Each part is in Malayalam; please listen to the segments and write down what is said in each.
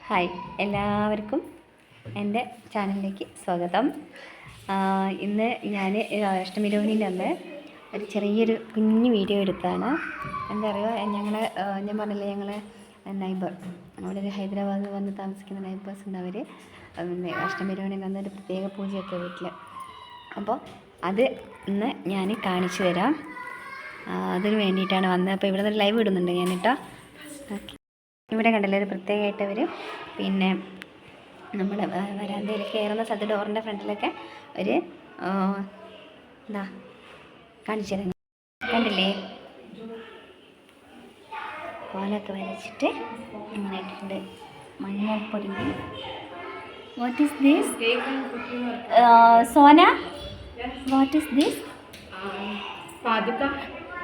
ഹായ്, എല്ലാവർക്കും എൻ്റെ ചാനലിലേക്ക് സ്വാഗതം. ഇന്ന് ഞാൻ അഷ്ടമിരോഹിണിൻ്റെ അന്ന് ഒരു ചെറിയൊരു കുഞ്ഞു വീഡിയോ എടുത്താണ്. എന്താ പറയുക, ഞാൻ പറഞ്ഞില്ലേ, ഞങ്ങൾ നൈബർ, അവിടെ ഒരു ഹൈദരാബാദിൽ വന്ന് താമസിക്കുന്ന നൈബേഴ്സ് ഉണ്ട്. അവർ അഷ്ടമിരോഹിണിൻ്റെ അന്ന് ഒരു പ്രത്യേക പൂജയൊക്കെ വീട്ടിൽ. അപ്പോൾ അത് ഇന്ന് ഞാൻ കാണിച്ചു തരാം. അതിന് വേണ്ടിയിട്ടാണ് വന്നത്. അപ്പോൾ ഇവിടെ നിന്ന് ലൈവ് ഇടുന്നുണ്ട് ഞാൻ കേട്ടോ. ഓക്കെ, ഇവിടെ കണ്ടല്ലോ ഒരു പ്രത്യേകമായിട്ട് അവർ പിന്നെ നമ്മൾ വരാന്തയിൽ കയറുന്ന സ്ഥലത്ത് ഡോറിൻ്റെ ഫ്രണ്ടിലൊക്കെ ഒരു എന്താ കാണിച്ചു തരാം. കണ്ടില്ലേ, കോലൊക്കെ വരച്ചിട്ട് ഇങ്ങനെ ഇട്ടിട്ടുണ്ട്. മഞ്ഞൾപ്പൊടി. വാട്ട് ഈസ് ദിസ് സോന? What is this?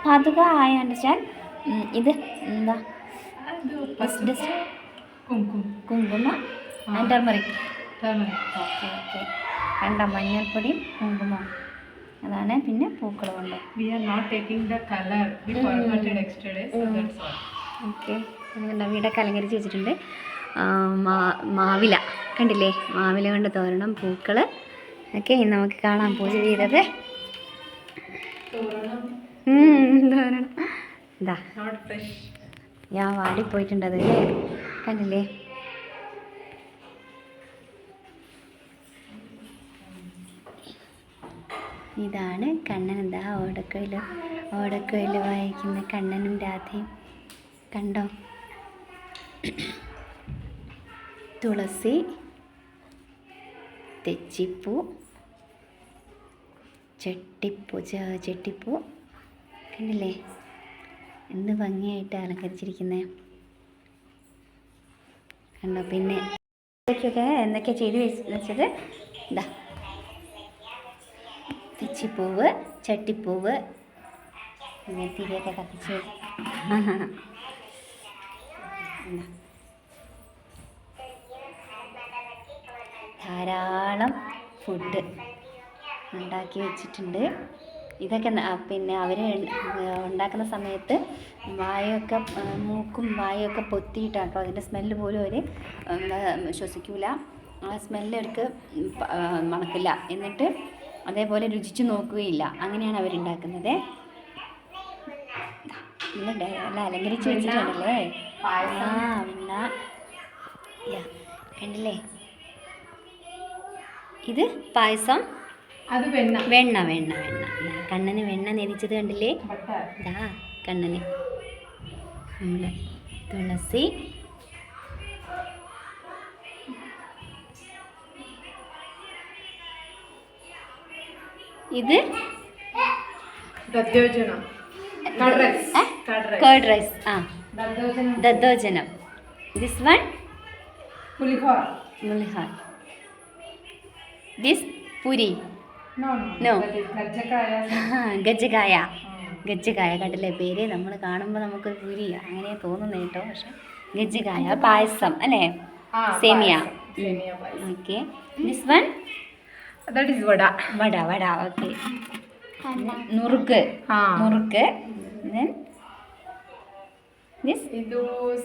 പാതുക. I understand. ഇത് എന്താ? Kumkuma and turmeric. Okay okay, കണ്ട മഞ്ഞൾപ്പൊടിയും കുങ്കുമം, അതാണ്. പിന്നെ പൂക്കളുമുണ്ട്. ഓക്കെ, കണ്ട വീടൊക്കെ അലങ്കരിച്ച് വെച്ചിട്ടുണ്ട്. മാവില കണ്ടില്ലേ, മാവില കൊണ്ട് തോരണം, പൂക്കൾ ഒക്കെ നമുക്ക് കാണാം. പൂജ ചെയ്തത് തോരണം. എന്താ ഞാൻ വാടിപ്പോയിട്ടുണ്ട് അതല്ലേ, കണ്ടില്ലേ. ഇതാണ് കണ്ണൻ. എന്താ ഓടക്കുഴൽ വായിക്കുന്ന കണ്ണനും രാധയും കണ്ടോ. തുളസി, തെച്ചിപ്പൂ, ചെട്ടിപ്പൂ കണ്ടില്ലേ, എന്ത് ഭംഗിയായിട്ട് അലങ്കരിച്ചിരിക്കുന്നത് കണ്ടോ. പിന്നെ എന്തൊക്കെയാണ് ചെയ്ത് വെച്ചത്? ഇതാ തെച്ചിപ്പൂവ്, ചട്ടിപ്പൂവ്, പിന്നെ തിരിയൊക്കെ കത്തിച്ച് ധാരാളം ഫുഡ് ഉണ്ടാക്കി വെച്ചിട്ടുണ്ട്. ഇതൊക്കെ പിന്നെ അവർ ഉണ്ടാക്കുന്ന സമയത്ത് മൂക്കും വായൊക്കെ പൊത്തിയിട്ടാണ് കേട്ടോ. അതിൻ്റെ സ്മെല്ല് പോലും അവർ ശ്വസിക്കില്ല. ആ സ്മെല്ലവർക്ക് മണക്കില്ല. എന്നിട്ട് അതേപോലെ രുചിച്ച് നോക്കുകയില്ല. അങ്ങനെയാണ് അവരുണ്ടാക്കുന്നത്. നല്ല അലങ്കരിച്ച് വെച്ചിട്ടുണ്ടല്ലേ. പിന്നെ കണ്ടില്ലേ, ഇത് പായസം. അത് വെണ്ണ. കണ്ണന് വെണ്ണ നേദിച്ചത് കണ്ടില്ലേ. ഇതാ കണ്ണന് നമ്മള് തുളസി, ഇത് curd rice. Daddojanam. This one മുളിഹാർ. ദിസ് പുരി. നോ, ഗജ്ജകായ. കണ്ടില്ലേ പേര്? നമ്മൾ കാണുമ്പോൾ നമുക്കൊരു പുരി അങ്ങനെ തോന്നുന്നു കേട്ടോ. പക്ഷെ ഗജ്ജകായ പായസം അല്ലേ, സേമിയ. Okay, this one vada. Okay, നുറുക്ക്. Then this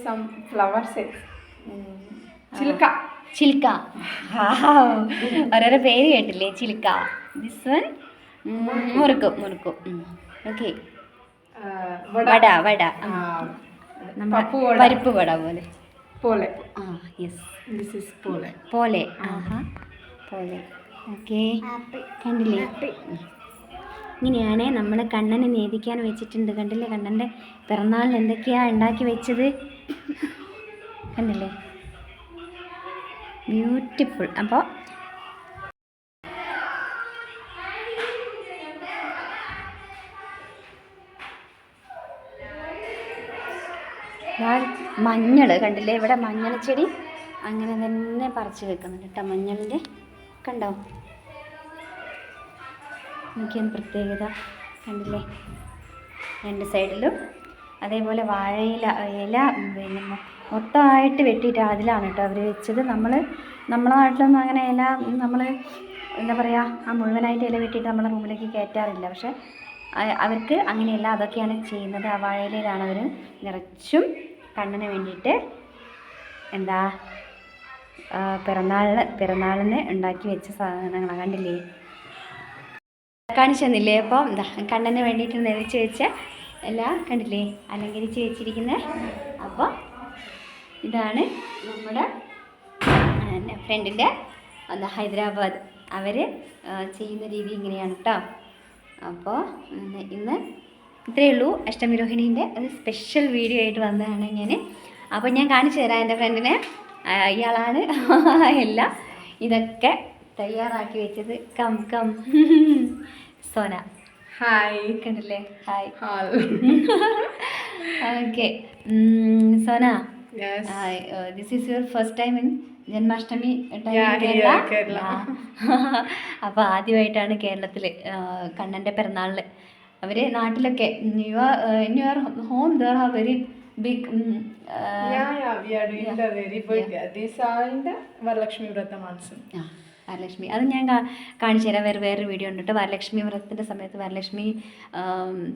some flower sets. ചിൽക്ക. ഓരോരോ പേര് കേട്ടില്ലേ, ചിൽക്ക. ദിസ് വൺ മുറുക്കും. ഓക്കെ, വട. പരിപ്പ് വട പോലെ. യെസ്, ദിസ് ഈസ് പോലെ. പോലെ. ഓക്കെ, കണ്ടില്ലേ. ഇങ്ങനെയാണ് നമ്മൾ കണ്ണനെ നേദിക്കാൻ വെച്ചിട്ടുണ്ട്. കണ്ടില്ലേ, കണ്ണൻ്റെ പിറന്നാളിന് എന്തൊക്കെയാണ് ഉണ്ടാക്കി വെച്ചത് കണ്ടില്ലേ, ബ്യൂട്ടിഫുൾ. അപ്പോൾ മഞ്ഞൾ കണ്ടില്ലേ, ഇവിടെ മഞ്ഞൾ ചെടി അങ്ങനെ തന്നെ പറിച്ച് വെക്കുന്നുണ്ട് കേട്ടോ. മഞ്ഞളിൻ്റെ കണ്ടോ, എനിക്കൊന്ന് പ്രത്യേകത കണ്ടില്ലേ, രണ്ട് സൈഡിലും. അതേപോലെ വാഴയില പിന്നെ മൊത്തമായിട്ട് വെട്ടിയിട്ട് അതിലാണ് കേട്ടോ അവർ വെച്ചത്. നമ്മളെ നാട്ടിലൊന്നും അങ്ങനെ ഇല നമ്മൾ എന്താ പറയുക, ആ മുഴുവനായിട്ട് ഇല വെട്ടിയിട്ട് നമ്മളെ റൂമിലേക്ക് കയറ്റാറില്ല. പക്ഷേ അവർക്ക് അങ്ങനെയല്ല, അതൊക്കെയാണ് ചെയ്യുന്നത്. ആ വാഴയിലാണ് അവർ നിറച്ചും കണ്ണന് വേണ്ടിയിട്ട് എന്താ പിറന്നാളിന് ഉണ്ടാക്കി വെച്ച സാധനങ്ങളാണ്, കണ്ടില്ലേ? കാണിച്ചു തന്നില്ലേ? അപ്പം എന്താ കണ്ണന് വേണ്ടിയിട്ട് നിറച്ച് വെച്ച എല്ലാം കണ്ടില്ലേ അലങ്കരിച്ച് വെച്ചിരിക്കുന്നത്. അപ്പോൾ ഇതാണ് നമ്മുടെ ഫ്രണ്ടിൻ്റെ എന്താ ഹൈദരാബാദ് അവർ ചെയ്യുന്ന രീതി ഇങ്ങനെയാണ് കേട്ടോ. അപ്പോൾ ഇന്ന് ഇത്രയേ ഉള്ളൂ. അഷ്ടമിരോഹിണീൻ്റെ ഒരു സ്പെഷ്യൽ വീഡിയോ ആയിട്ട് വന്നതാണ് ഞാൻ. അപ്പോൾ ഞാൻ കാണിച്ചു തരാം എൻ്റെ ഫ്രണ്ടിനെ. ഇയാളാണ് എല്ലാം ഇതൊക്കെ തയ്യാറാക്കി വെച്ചത്. കം സോന. ഹായ്. കണ്ടില്ലേ? Hi. Hi. Okay Sona, Yes. This is your first time in Janmashtami Kerala. അപ്പോൾ ആദ്യമായിട്ടാണ് കേരളത്തിൽ കണ്ണൻ്റെ പിറന്നാളിൽ. അവർ നാട്ടിലൊക്കെ in your home there have very big We are doing the very big. These are in the Varalakshmi Vrata monsoon. Varalakshmi അത് ഞാൻ കാണിച്ചു തരാം. വേറൊരു വീഡിയോ ഉണ്ട് കേട്ടോ. വരലക്ഷ്മി വ്രതത്തിൻ്റെ സമയത്ത്, വരലക്ഷ്മി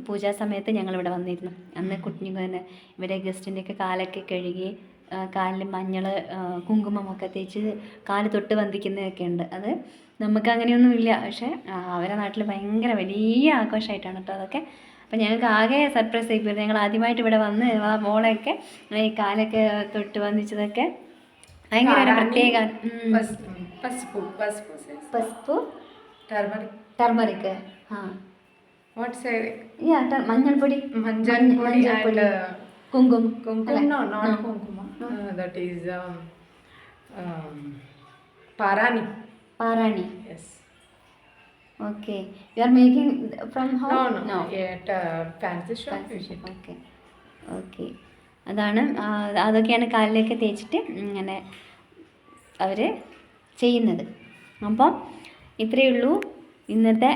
പൂജാ സമയത്ത് ഞങ്ങളിവിടെ വന്നിരുന്നു. അന്ന് കുഞ്ഞുങ്ങനെ ഇവിടെ ഗസ്റ്റിൻ്റെയൊക്കെ കാലൊക്കെ കഴുകി കാലിൽ മഞ്ഞൾ കുങ്കുമമൊക്കെ തേച്ച് കാല് തൊട്ട് വന്ദിക്കുന്നതൊക്കെ ഉണ്ട്. അത് നമുക്ക് അങ്ങനെയൊന്നുമില്ല, പക്ഷേ അവരുടെ നാട്ടിൽ ഭയങ്കര വലിയ ആഘോഷമായിട്ടാണ് കേട്ടോ അതൊക്കെ. അപ്പോൾ ഞങ്ങൾക്ക് ആകെ സർപ്രൈസ് ആയിപ്പോയി. ഞങ്ങൾ ആദ്യമായിട്ട് ഇവിടെ വന്ന് മോളെയൊക്കെ ഈ കാലൊക്കെ തൊട്ട് വന്ദിച്ചതൊക്കെ ഭയങ്കര ഒരു പ്രത്യേക. പസ്പു ടർമറിക് മഞ്ഞൾപ്പൊടി കുങ്കുമം. No, not kumkum. That is parani. Yes. Okay, you are making from home? No. At fancy shop. Okay. അതാണ് അതൊക്കെയാണ് കാലിലേക്ക് തേച്ചിട്ട് ഇങ്ങനെ അവർ ചെയ്യുന്നത്. അപ്പം ഇത്രയേ ഉള്ളൂ ഇന്നത്തെ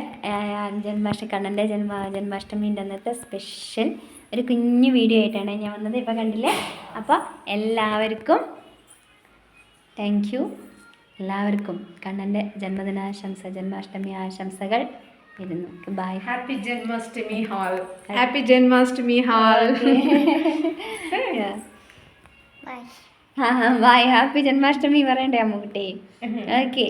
കണ്ണൻ്റെ ജന്മാഷ്ടമീൻ്റെ അന്നത്തെ സ്പെഷ്യൽ ഒരു കുഞ്ഞു വീഡിയോ ആയിട്ടാണ് ഞാൻ വന്നത്. ഇപ്പം കണ്ടില്ലേ? അപ്പോൾ എല്ലാവർക്കും താങ്ക് യു. എല്ലാവർക്കും കണ്ണൻ്റെ ജന്മാഷ്ടമി ആശംസകൾ വരുന്നു. Bye. Happy Janmashtami Hall. Happy Janmashtami Hall. Bye. Happy Janmashtami പറയണ്ടേ അമ്മുകുട്ടി? ഓക്കെ.